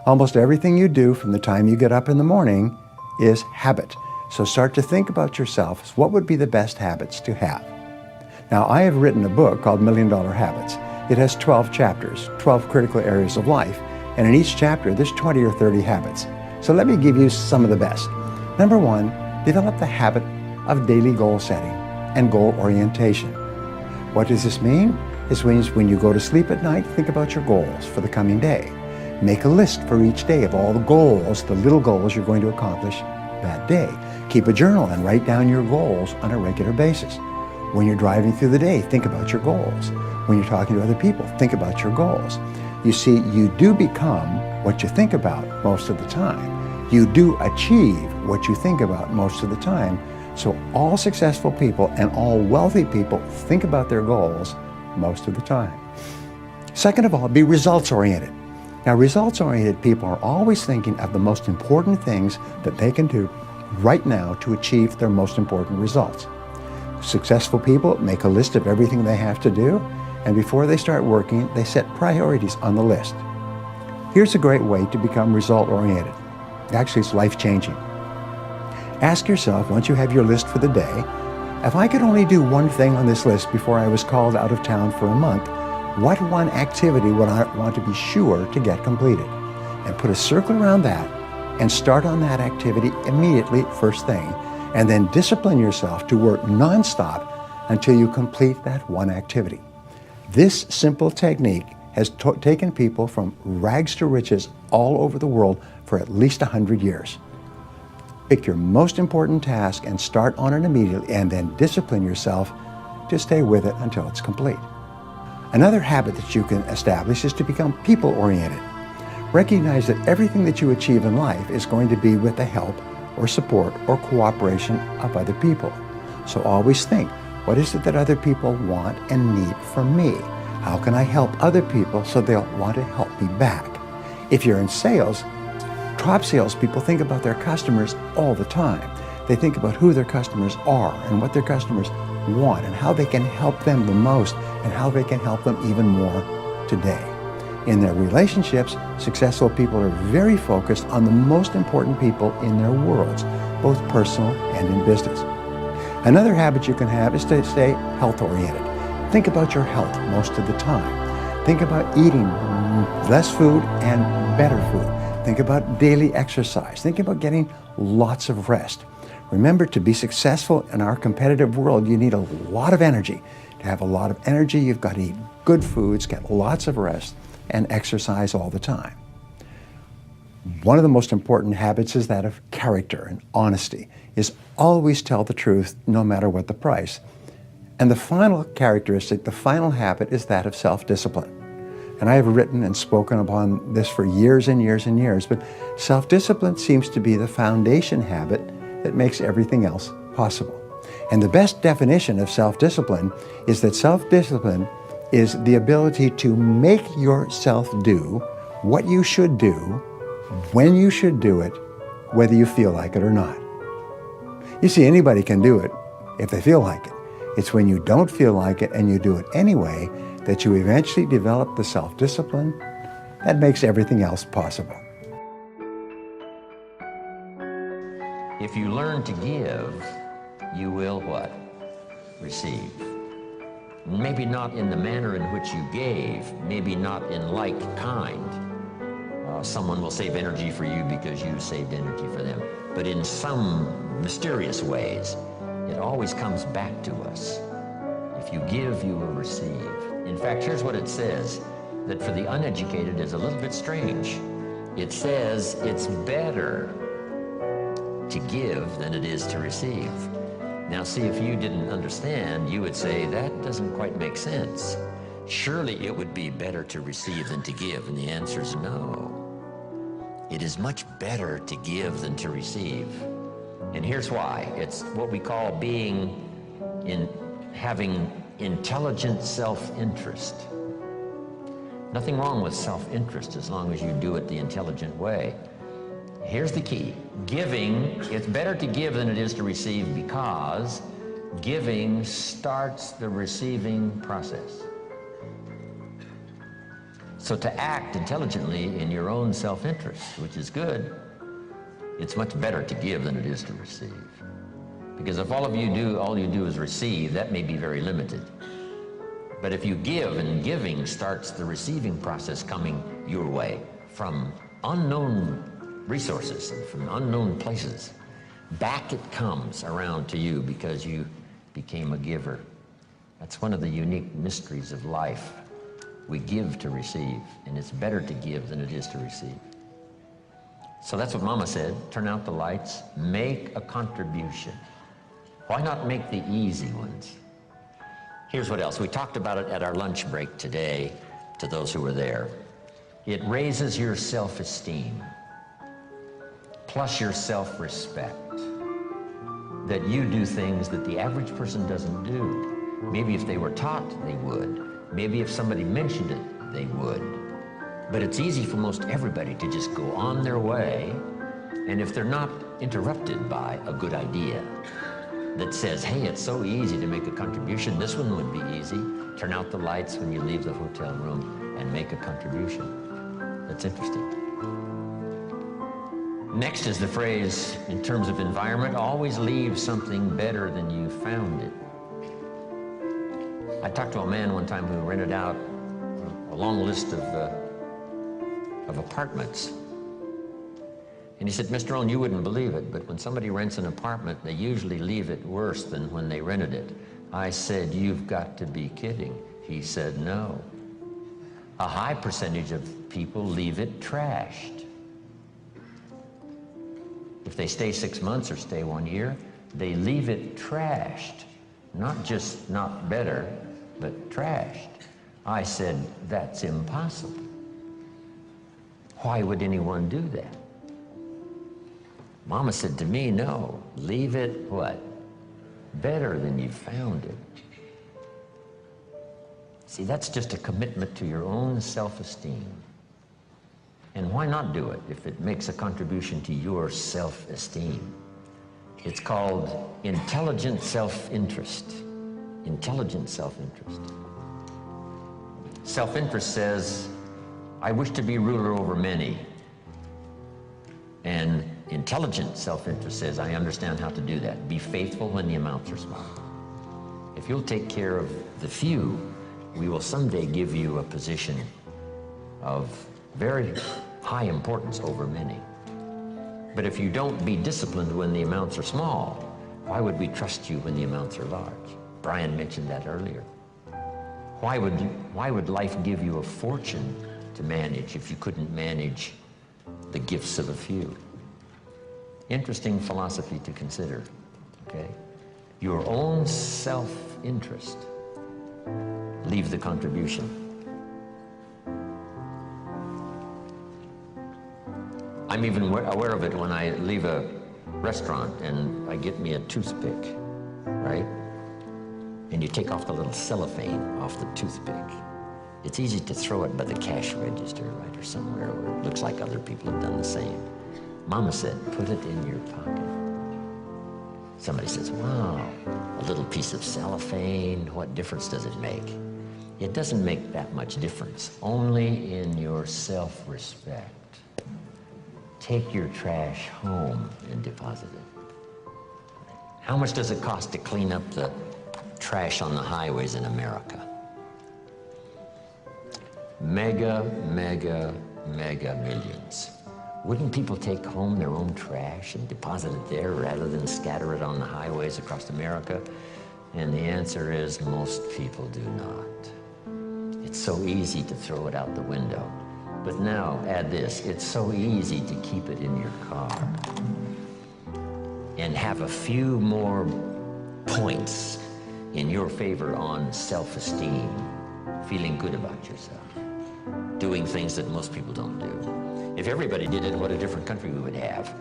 Almost everything you do from the time you get up in the morning is habit. So start to think about yourself as what would be the best habits to have. Now, I have written a book called $1 Million Habits. It has 12 chapters, 12 critical areas of life, and in each chapter there's 20 or 30 habits. So let me give you some of the best. Number one, develop the habit of daily goal setting and goal orientation. What does this mean? This means when you go to sleep at night, think about your goals for the coming day. Make a list for each day of all the goals, the little goals you're going to accomplish that day. Keep a journal and write down your goals on a regular basis. When you're driving through the day, think about your goals. When you're talking to other people, think about your goals. You see, you do become what you think about most of the time. You do achieve what you think about most of the time. So all successful people and all wealthy people think about their goals most of the time. Second of all, be results-oriented. Now, results-oriented people are always thinking of the most important things that they can do right now to achieve their most important results. Successful people make a list of everything they have to do, and before they start working, they set priorities on the list. Here's a great way to become result-oriented. Actually, it's life-changing. Ask yourself, once you have your list for the day, if I could only do one thing on this list before I was called out of town for a month, what one activity would I want to be sure to get completed? And put a circle around that and start on that activity immediately, first thing, and then discipline yourself to work nonstop until you complete that one activity. This simple technique has taken people from rags to riches all over the world for at least 100 years. Pick your most important task and start on it immediately, and then discipline yourself to stay with it until it's complete. Another habit that you can establish is to become people-oriented. Recognize that everything that you achieve in life is going to be with the help or support or cooperation of other people. So always think, what is it that other people want and need from me? How can I help other people so they'll want to help me back? If you're in sales, top salespeople think about their customers all the time. They think about who their customers are and what their customers want and how they can help them the most and how they can help them even more today. In their relationships, successful people are very focused on the most important people in their worlds, both personal and in business. Another habit you can have is to stay health-oriented. Think about your health most of the time. Think about eating less food and better food. Think about daily exercise. Think about getting lots of rest. Remember, to be successful in our competitive world, you need a lot of energy. To have a lot of energy, you've got to eat good foods, get lots of rest, and exercise all the time. One of the most important habits is that of character and honesty, is always tell the truth no matter what the price. And the final characteristic, the final habit, is that of self-discipline. And I have written and spoken upon this for years and years and years, but self-discipline seems to be the foundation habit that makes everything else possible. And the best definition of self-discipline is that self-discipline is the ability to make yourself do what you should do, when you should do it, whether you feel like it or not. You see, anybody can do it if they feel like it. It's when you don't feel like it and you do it anyway that you eventually develop the self-discipline that makes everything else possible. If you learn to give, you will what? Receive. Maybe not in the manner in which you gave, maybe not in like kind. Someone will save energy for you because you saved energy for them. But in some mysterious ways, it always comes back to us. If you give, you will receive. In fact, here's what it says, that for the uneducated is a little bit strange. It says it's better to give than it is to receive. Now see, if you didn't understand, you would say, that doesn't quite make sense. Surely it would be better to receive than to give, and the answer is no. It is much better to give than to receive. And here's why. It's what we call having intelligent self-interest. Nothing wrong with self-interest as long as you do it the intelligent way. Here's the key. Giving, it's better to give than it is to receive because giving starts the receiving process. So to act intelligently in your own self-interest, which is good, it's much better to give than it is to receive. Because if all you do is receive, that may be very limited. But if you give, and giving starts the receiving process coming your way from unknown resources and from unknown places, back it comes around to you because you became a giver. That's one of the unique mysteries of life. We give to receive, and it's better to give than it is to receive. So that's what Mama said, turn out the lights, make a contribution. Why not make the easy ones? Here's what else. We talked about it at our lunch break today to those who were there. It raises your self-esteem, plus your self-respect, that you do things that the average person doesn't do. Maybe if they were taught, they would. Maybe if somebody mentioned it, they would. But it's easy for most everybody to just go on their way, and if they're not interrupted by a good idea that says, hey, it's so easy to make a contribution, this one would be easy. Turn out the lights when you leave the hotel room and make a contribution. That's interesting. Next is the phrase, in terms of environment, always leave something better than you found it. I talked to a man one time who rented out a long list of apartments. And he said, Mr. Owen, you wouldn't believe it, but when somebody rents an apartment, they usually leave it worse than when they rented it. I said, you've got to be kidding. He said, no. A high percentage of people leave it trashed. If they stay 6 months or stay 1 year, they leave it trashed. Not just not better, but trashed. I said, that's impossible. Why would anyone do that? Mama said to me, no, leave it what? Better than you found it. See, that's just a commitment to your own self-esteem. And why not do it if it makes a contribution to your self-esteem? It's called intelligent self-interest. Intelligent self-interest. Self-interest says, I wish to be ruler over many. And intelligent self-interest says, I understand how to do that. Be faithful when the amounts are small. If you'll take care of the few, we will someday give you a position of very high importance over many. But if you don't be disciplined when the amounts are small, why would we trust you when the amounts are large? Brian mentioned that earlier. Why would life give you a fortune to manage if you couldn't manage the gifts of a few? Interesting philosophy to consider, okay? Your own self-interest. Leave the contribution. I'm even aware of it when I leave a restaurant and I get me a toothpick, right? And you take off the little cellophane off the toothpick. It's easy to throw it by the cash register, right, or somewhere where it looks like other people have done the same. Mama said, put it in your pocket. Somebody says, wow, a little piece of cellophane, what difference does it make? It doesn't make that much difference, only in your self-respect. Take your trash home and deposit it. How much does it cost to clean up the trash on the highways in America? Mega, mega, mega millions. Wouldn't people take home their own trash and deposit it there rather than scatter it on the highways across America? And the answer is most people do not. It's so easy to throw it out the window. But now, add this, it's so easy to keep it in your car and have a few more points in your favor on self-esteem, feeling good about yourself, doing things that most people don't do. If everybody did it, what a different country we would have.